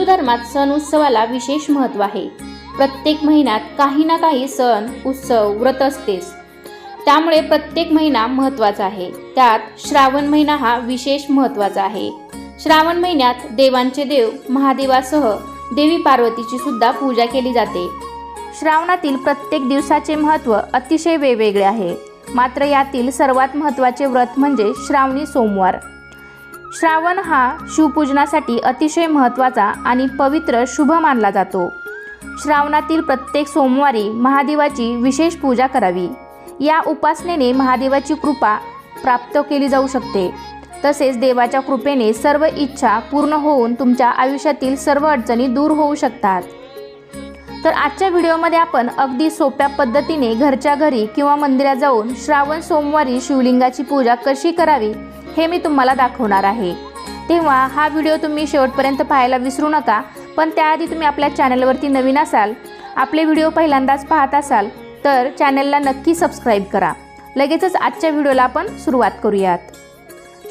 धर्मात सण उत्सवाला विशेष महत्त्व आहे। प्रत्येक महिन्यात काही ना काही सण उत्सव व्रत असतेच, त्यामुळे प्रत्येक महिना महत्त्वाचा आहे। त्यात श्रावण महिना हा विशेष महत्त्वाचा आहे। श्रावण महिन्यात देवांचे देव महादेवासह देवी पार्वतीची सुद्धा पूजा केली जाते। श्रावणातील प्रत्येक दिवसाचे महत्त्व अतिशय वेगवेगळे आहे, मात्र यातील सर्वात महत्त्वाचे व्रत म्हणजे श्रावणी सोमवार। श्रावण हा शिवपूजनासाठी अतिशय महत्त्वाचा आणि पवित्र शुभ मानला जातो। श्रावणातील प्रत्येक सोमवारी महादेवाची विशेष पूजा करावी। या उपासनेने महादेवाची कृपा प्राप्त केली जाऊ शकते। तसेच देवाच्या कृपेने सर्व इच्छा पूर्ण होऊन तुमच्या आयुष्यातील सर्व अडचणी दूर होऊ शकतात। तर आजच्या व्हिडिओमध्ये आपण अगदी सोप्या पद्धतीने घरच्या घरी किंवा मंदिरात जाऊन श्रावण सोमवारी शिवलिंगाची पूजा कशी करावी हे मी तुम्हाला दाखवणार आहे। तेव्हा हा व्हिडिओ तुम्ही शेवटपर्यंत पाहायला विसरू नका। पण त्याआधी तुम्ही आपल्या चॅनलवरती नवीन असाल, आपले व्हिडिओ पहिल्यांदाच पाहत असाल तर चॅनलला नक्की सबस्क्राईब करा। लगेचच आजच्या व्हिडिओला आपण सुरुवात करूयात।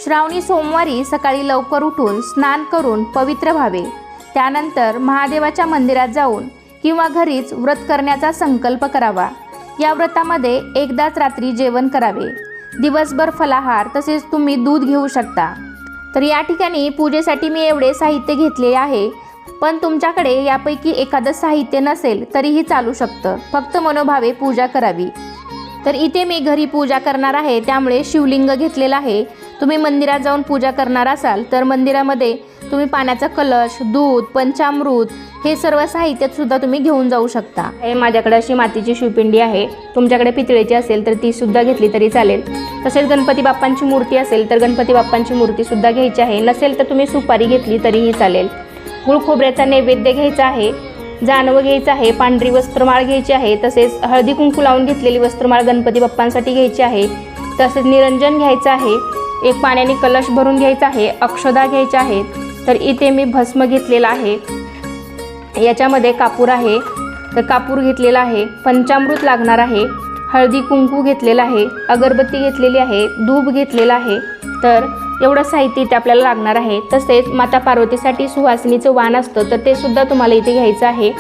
श्रावणी सोमवारी सकाळी लवकर उठून स्नान करून पवित्र व्हावे। त्यानंतर महादेवाच्या मंदिरात जाऊन किंवा घरीच व्रत करण्याचा संकल्प करावा। या व्रतामध्ये एकदाच रात्री जेवण करावे। दिवसभर फलाहार तसेच तुम्ही दूध घेऊ शकता। तर या ठिकाणी पूजेसाठी मी एवढे साहित्य घेतले आहे, पण तुमच्याकडे यापैकी एखादं साहित्य नसेल तरीही चालू शकतं, फक्त मनोभावे पूजा करावी। तर इथे मी घरी पूजा करणार आहे, त्यामुळे शिवलिंग घेतलेला आहे। तुम्ही मंदिरात जाऊन पूजा करणार असाल तर मंदिरामध्ये तुम्ही पाण्याचा कलश, दूध, पंचामृत हे सर्व साहित्य सुद्धा तुम्ही घेऊन जाऊ शकता। हे माझ्याकडे अशी मातीची शिवपिंडी आहे, तुमच्याकडे पितळेची असेल तर ती सुद्धा घेतली तरी चालेल। तसेच गणपती बाप्पांची मूर्ती असेल तर गणपती बाप्पांची मूर्ती सुद्धा घ्यायची आहे, नसेल तर तुम्ही सुपारी घेतली तरीही चालेल। गुळ खोबऱ्याचा नैवेद्य घ्यायचा आहे, जानवं घ्यायचं आहे, पांढरी वस्त्रमाळ घ्यायची आहे, तसेच हळदी कुंकू लावून घेतलेली वस्त्रमाळ गणपती बाप्पांसाठी घ्यायची आहे। तसेच निरंजन घ्यायचं आहे, एक पाण्याने कलश भरून घ्यायचा आहे, अक्षदा घ्यायच्या आहेत। तर इथे मी भस्म घेतलेला आहे, याच्यामध्ये कापूर आहे, तर कापूर घेतलेला आहे, पंचामृत लागणार आहे, हळदी कुंकू घेतलेला आहे, अगरबत्ती घेतलेली आहे, धूप घेतलेला आहे। तर एवढं साहित्य इथे आपल्याला लागणार आहे। तसेच माता पार्वतीसाठी सुवासिनीचं वाण असतं तर ते सुद्धा तुम्हाला इथे घ्यायचं आहे।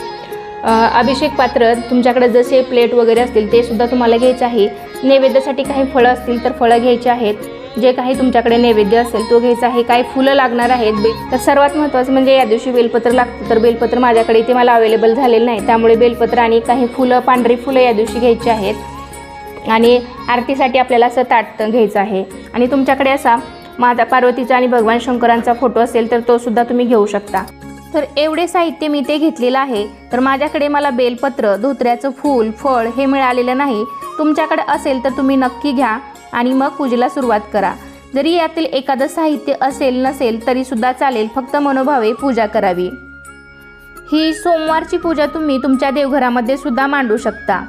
अभिषेक पात्र तुमच्याकडे जसे प्लेट वगैरे असतील ते सुद्धा तुम्हाला घ्यायचं आहे। नैवेद्यासाठी काही फळं असतील तर फळं घ्यायची आहेत, जे काही तुमच्याकडे नैवेद्य असेल तो घ्यायचा आहे। काही फुलं लागणार आहेत। तर सर्वात महत्त्वाचं म्हणजे या दिवशी बेलपत्र लागतं, तर बेलपत्र माझ्याकडे इथे मला अवेलेबल झालेलं नाही, त्यामुळे बेलपत्र आणि काही फुलं, पांढरी फुलं या दिवशी घ्यायची आहेत। आणि आरतीसाठी आपल्याला असं ताट घ्यायचं आहे। आणि तुमच्याकडे असा माता पार्वतीचा आणि भगवान शंकरांचा फोटो असेल तर तो सुद्धा तुम्ही घेऊ शकता। तर एवढे साहित्य मी ते घेतलेलं आहे। तर माझ्याकडे मला बेलपत्र, धोत्र्याचं फूल, फळ हे मिळालेलं नाही। तुमच्याकडे असेल तर तुम्ही नक्की घ्या आणि मग पूजेला सुरुवात करा। जरी यातील एखादं साहित्य असेल नसेल तरी सुद्धा चालेल, फक्त मनोभावे पूजा करावी। ही सोमवारची पूजा तुम्ही तुमच्या देवघरामध्ये सुद्धा मांडू शकता।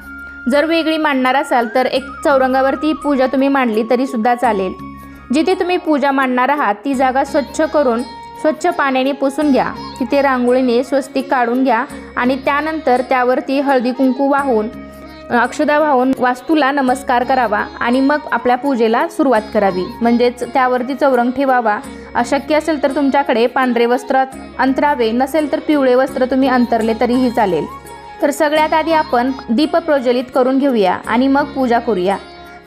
जर वेगळी मांडणार असाल तर एक चौरंगावरती पूजा तुम्ही मांडली तरी सुद्धा चालेल। जिथे तुम्ही पूजा मांडणार आहात ती जागा स्वच्छ करून स्वच्छ पाण्याने पुसून घ्या। तिथे रांगोळीने स्वस्तिक काढून घ्या आणि त्यानंतर त्यावरती हळदी कुंकू वाहून, अक्षदा वाहून वास्तूला नमस्कार करावा आणि मग आपल्या पूजेला सुरुवात करावी। म्हणजेच त्यावरती चौरंग ठेवावा। अशक्य असेल तर तुमच्याकडे पांढरे वस्त्र अंतरावे, नसेल तर पिवळे वस्त्र तुम्ही अंतरले तरीही चालेल। तर सगळ्यात आधी आपण दीप प्रज्वलित करून घेऊया आणि मग पूजा करूया।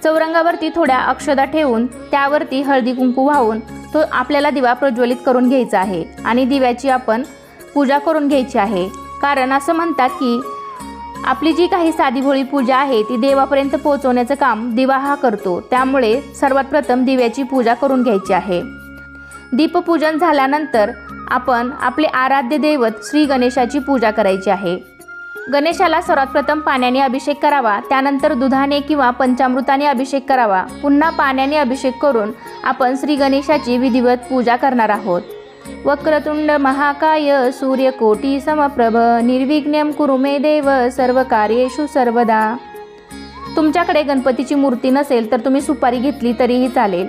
चौरंगावरती थोड्या अक्षदा ठेवून त्यावरती हळदी कुंकू वाहून तो आपल्याला दिवा प्रज्वलित करून घ्यायचा आहे आणि दिव्याची आपण पूजा करून घ्यायची आहे। कारण असं म्हणतात की आपली जी काही साधीभोळी पूजा आहे ती देवापर्यंत पोहोचवण्याचं काम दिवा हा करतो, त्यामुळे सर्वात प्रथम दिव्याची पूजा करून घ्यायची आहे। दीपपूजन झाल्यानंतर आपण आपले आराध्य दैवत श्री गणेशाची पूजा करायची आहे। गणेशाला सर्वात प्रथम पाण्याने अभिषेक करावा, त्यानंतर दुधाने किंवा पंचामृताने अभिषेक करावा। पुन्हा पाण्याने अभिषेक करून आपण श्री गणेशाची विधिवत पूजा करणार आहोत। वक्रतुंड महाकाय सूर्यकोटी समप्रभ निर्विघ्नं कुरु मे देव सर्व कार्येषु सर्वदा। तुमच्याकडे गणपतीची मूर्ती नसेल तर तुम्ही सुपारी घेतली तरीही चालेल।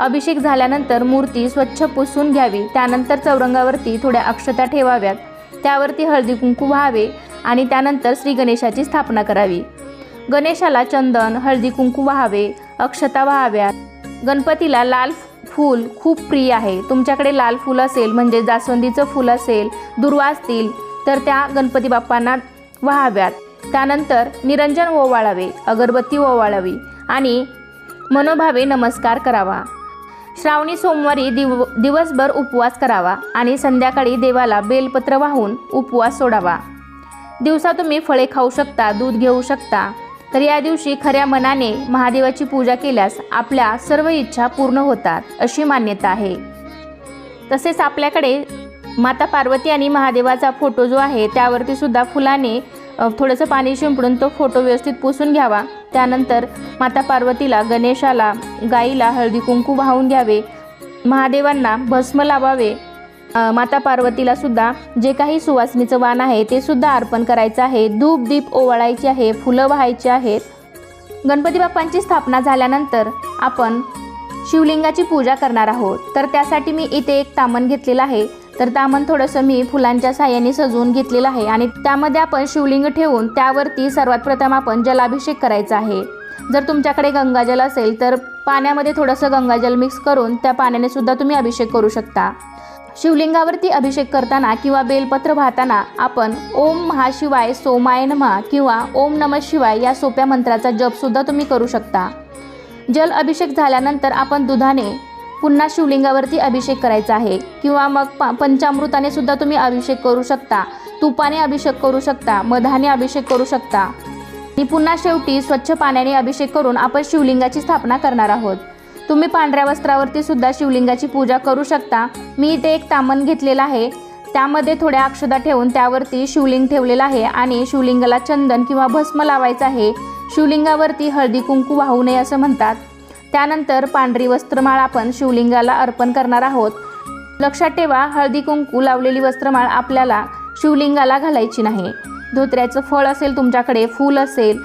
अभिषेक झाल्यानंतर मूर्ती स्वच्छ पुसून घ्यावी। त्यानंतर चौरंगावरती थोड्या अक्षता ठेवाव्यात, त्यावरती हळदी कुंकू व्हावे आणि त्यानंतर श्री गणेशाची स्थापना करावी। गणेशाला चंदन, हळदी कुंकू व्हावे, अक्षता व्हाव्यात। गणपतीला लाल फूल खूप प्रिय आहे. तुमच्याकडे लाल फूल असेल म्हणजे जास्वंदीचं फूल असेल, दुर्वा असतील तर त्या गणपती बाप्पांना वाहाव्यात. त्यानंतर निरंजन ओवाळावे, अगरबत्ती ओवाळावी आणि मनोभावे नमस्कार करावा. श्रावणी सोमवारी दिवसभर उपवास करावा आणि संध्याकाळी देवाला बेलपत्र वाहून उपवास सोडावा. दिवसा तुम्ही फळे खाऊ शकता, दूध घेऊ शकता. तर या दिवशी खऱ्या मनाने महादेवाची पूजा केल्यास आपल्या सर्व इच्छा पूर्ण होतात अशी मान्यता आहे. तसेच आपल्याकडे माता पार्वती आणि महादेवाचा फोटो जो आहे त्यावरती सुद्धा फुलाने थोडंसं पाणी शिंपडून तो फोटो व्यवस्थित पुसून घ्यावा. त्यानंतर माता पार्वतीला, गणेशाला, गाईला हळदी कुंकू वाहून घ्यावे. महादेवांना भस्म लावावे. माता पार्वतीला सुद्धा जे काही सुवासिनीचं वाण आहे ते सुद्धा अर्पण करायचं आहे. धूप दीप ओवाळायचे आहे, फुलं वाहायची आहेत. गणपती बाप्पांची स्थापना झाल्यानंतर आपण शिवलिंगाची पूजा करणार आहोत. तर त्यासाठी मी इथे एक तामण घेतलेलं आहे. तर तामण थोडंसं मी फुलांच्या साह्याने सजवून घेतलेलं आहे आणि त्यामध्ये आपण शिवलिंग ठेवून त्यावरती सर्वात प्रथम आपण जलाभिषेक करायचा आहे. जर तुमच्याकडे गंगाजल असेल तर पाण्यामध्ये थोडंसं गंगाजल मिक्स करून त्या पाण्याने सुद्धा तुम्ही अभिषेक करू शकता. शिवलिंगावरती अभिषेक करताना किंवा बेलपत्र वाहताना आपण ओम महाशिवाय सोमाय नमः किंवा ओम नमः शिवाय या सोप्या मंत्राचा जप सुद्धा तुम्ही करू शकता. जल अभिषेक झाल्यानंतर आपण दुधाने पुन्हा शिवलिंगावरती अभिषेक करायचा आहे किंवा मग पंचामृताने सुद्धा तुम्ही अभिषेक करू शकता. तुपाने अभिषेक करू शकता, मधाने अभिषेक करू शकता आणि पुन्हा शेवटी स्वच्छ पाण्याने अभिषेक करून आपण शिवलिंगाची स्थापना करणार आहोत. तुम्ही पांढऱ्या वस्त्रावरती सुद्धा शिवलिंगाची पूजा करू शकता. मी इथे एक तामण घेतलेला आहे. त्यामध्ये थोड्या अक्षता ठेवून त्यावरती शिवलिंग ठेवलेलं आहे आणि शिवलिंगाला चंदन किंवा भस्म लावायचं आहे. शिवलिंगावरती हळदी कुंकू वाहू नये असं म्हणतात. त्यानंतर पांढरी वस्त्रमाळ आपण शिवलिंगाला अर्पण करणार आहोत. लक्षात ठेवा, हळदी कुंकू लावलेली वस्त्रमाळ आपल्याला शिवलिंगाला घालायची नाही. धोत्र्याचं फळ असेल तुमच्याकडे, फूल असेल,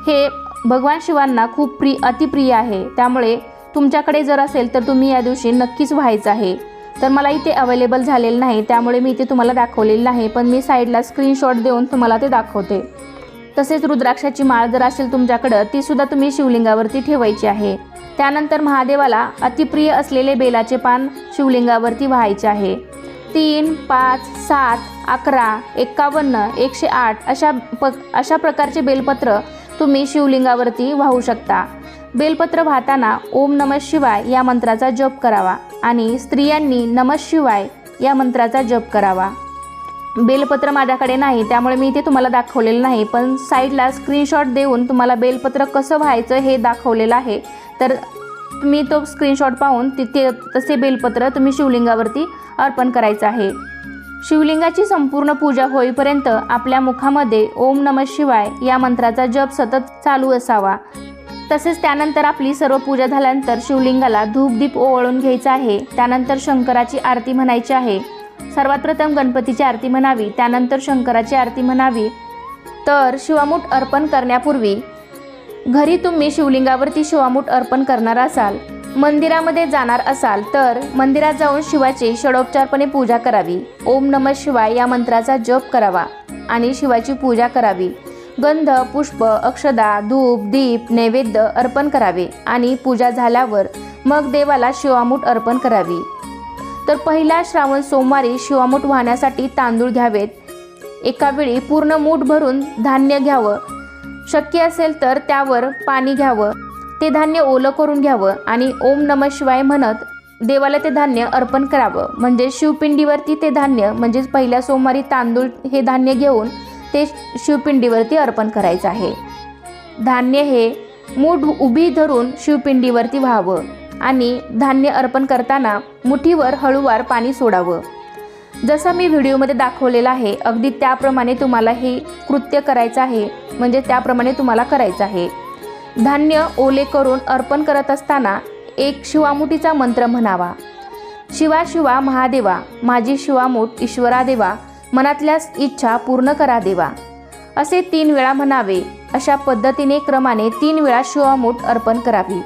हे भगवान शिवांना खूप अतिप्रिय आहे. त्यामुळे तुमच्याकडे जर असेल तर तुम्ही या दिवशी नक्कीच व्हायचं आहे. तर मला इथे अवेलेबल झालेलं नाही त्यामुळे मी इथे तुम्हाला दाखवलेलं नाही, पण मी साईडला स्क्रीनशॉट देऊन तुम्हाला ते दाखवते. तसेच रुद्राक्षाची माळ जर असेल तुमच्याकडं ती सुद्धा तुम्ही शिवलिंगावरती ठेवायची आहे. त्यानंतर महादेवाला अतिप्रिय असलेले बेलाचे पान शिवलिंगावरती व्हायचे आहे. 3, 5, 7, 11, 51, 108 अशा प्रकारचे बेलपत्र तुम्ही शिवलिंगावरती वाहू शकता. बेलपत्र वाहताना ओम नमः शिवाय या मंत्राचा जप करावा आणि स्त्रियांनी नमः शिवाय या मंत्राचा जप करावा. बेलपत्र माझ्याकडे नाही त्यामुळे मी इथे तुम्हाला दाखवलेलं नाही, पण साईडला स्क्रीनशॉट देऊन तुम्हाला बेलपत्र कसं व्हायचं हे दाखवलेलं आहे. तर तुम्ही तो स्क्रीनशॉट पाहून तिथे तसे बेलपत्र तुम्ही शिवलिंगावरती अर्पण करायचं आहे. शिवलिंगाची संपूर्ण पूजा होईपर्यंत आपल्या मुखामध्ये ओम नमः शिवाय या मंत्राचा जप सतत चालू असावा. तसेच त्यानंतर आपली सर्व पूजा झाल्यानंतर शिवलिंगाला धूप दीप ओवाळून घ्यायचा आहे. त्यानंतर शंकराची आरती म्हणायची आहे. सर्वात प्रथम गणपतीची आरती म्हणावी, त्यानंतर शंकराची आरती म्हणावी. तर शिवामूठ अर्पण करण्यापूर्वी घरी तुम्ही शिवलिंगावरती शिवामूठ अर्पण करणार असाल, मंदिरामध्ये जाणार असाल तर मंदिरात जाऊन शिवाची षडोपचारपणे पूजा करावी. ओम नमः शिवाय या मंत्राचा जप करावा आणि शिवाची पूजा करावी. गंध, पुष्प, अक्षदा, धूप, दीप, नैवेद्य अर्पण करावे आणि पूजा झाल्यावर मग देवाला शिवामूठ अर्पण करावी. तर पहिल्या श्रावण सोमवारी शिवामूठ वाहण्यासाठी तांदूळ घ्यावेत. एका वेळी पूर्ण मूठ भरून धान्य घ्यावं. शक्य असेल तर त्यावर पाणी घ्यावं. ते धान्य ओलं करून घ्यावं आणि ओम नमः शिवाय म्हणत देवाला ते धान्य अर्पण करावं. म्हणजे शिवपिंडीवरती ते धान्य, म्हणजे पहिल्या सोमवारी तांदूळ हे धान्य घेऊन ते शिवपिंडीवरती अर्पण करायचं आहे. धान्य हे मूठ उभी धरून शिवपिंडीवरती व्हावं आणि धान्य अर्पण करताना मुठीवर हळूवार पाणी सोडावं. जसं मी व्हिडिओमध्ये दाखवलेलं आहे अगदी त्याप्रमाणे तुम्हाला हे कृत्य करायचं आहे. म्हणजे त्याप्रमाणे तुम्हाला करायचं आहे. धान्य ओले करून अर्पण करत असताना एक शिवामुठीचा मंत्र म्हणावा. शिवा शिवा महादेवा, माझी शिवामूठ ईश्वरा देवा, मनातल्या इच्छा पूर्ण करा देवा, असे 3 वेळा म्हणावे. अशा पद्धतीने क्रमाने 3 वेळा शिवामूठ अर्पण करावी.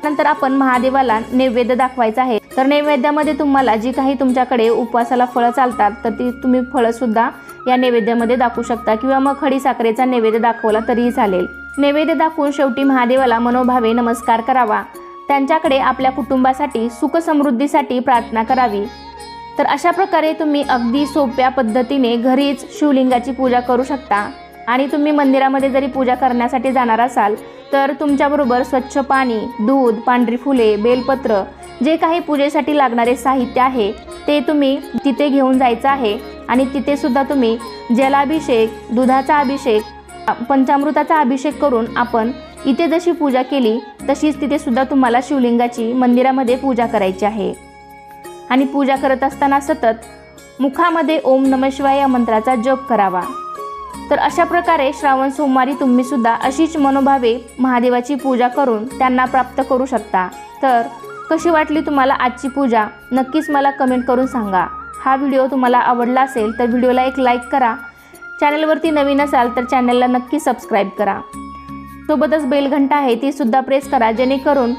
नंतर आपण महादेवाला नैवेद्य दाखवायचा आहे. तर नैवेद्यामध्ये तुम्हाला जी काही तुमच्याकडे उपवासाला फळं चालतात तर ती तुम्ही फळंसुद्धा या नैवेद्यामध्ये दाखवू शकता किंवा मग खडीसाखरेचा नैवेद्य दाखवला तरीही चालेल. नैवेद्य दाखवून शेवटी महादेवाला मनोभावे नमस्कार करावा त्यांच्याकडे आपल्या कुटुंबासाठी सुखसमृद्धीसाठी प्रार्थना करावी। तर अशा प्रकारे तुम्ही अगदी सोप्या पद्धतीने घरीच शिवलिंगाची पूजा करू शकता। आणि तुम्ही मंदिरामध्ये जरी पूजा करण्यासाठी जाणार असाल तर तुमच्याबरोबर स्वच्छ पाणी, दूध, पांढरी फुले, बेलपत्र, जे काही पूजेसाठी लागणारे साहित्य आहे ते तुम्ही तिथे घेऊन जायचं आहे। आणि तिथे सुद्धा तुम्ही जलाभिषेक, दुधाचा अभिषेक, पंचामृताचा अभिषेक करून आपण इथे जशी पूजा केली तशीच तिथे सुद्धा तुम्हाला शिवलिंगाची मंदिरामध्ये पूजा करायची आहे। आणि पूजा करत असताना सतत मुखामध्ये ओम नमः शिवाय या मंत्राचा जप करावा। तर अशा प्रकारे श्रावण सोमवारी तुम्ही सुद्धा अशीच मनोभावे महादेवाची पूजा करून त्यांना प्राप्त करू शकता। तर कशी वाटली तुम्हाला आजची पूजा नक्कीच मला कमेंट करून सांगा। हा व्हिडिओ तुम्हाला आवडला असेल तर व्हिडिओला एक लाईक करा। चॅनलवरती नवीन असाल तर चॅनलला नक्की सबस्क्राईब करा। सोबतच बेल घंटा आहे ती सुद्धा प्रेस करा, जेणेकरून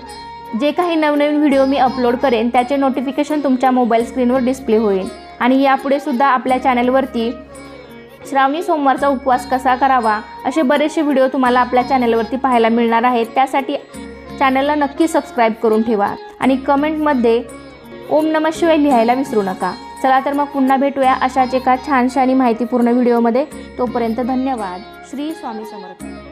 जे काही नवनवीन व्हिडिओ मी अपलोड करेन त्याचे नोटिफिकेशन तुमच्या मोबाईल स्क्रीनवर डिस्प्ले होईल। आणि यापुढे सुद्धा आपल्या चॅनलवरती श्रावणी सोमवारचा उपवास कसा करावा असे बरेचसे व्हिडिओ तुम्हाला आपल्या चॅनलवरती पाहायला मिळणार आहेत। त्यासाठी चॅनलला नक्की सबस्क्राईब करून ठेवा आणि कमेंटमध्ये ओम नमः शिवाय लिहायला विसरू नका। चला तर मग पुन्हा भेटूया अशाच एका छानशा आणि माहितीपूर्ण व्हिडिओमध्ये। तोपर्यंत धन्यवाद। श्री स्वामी समर्थ।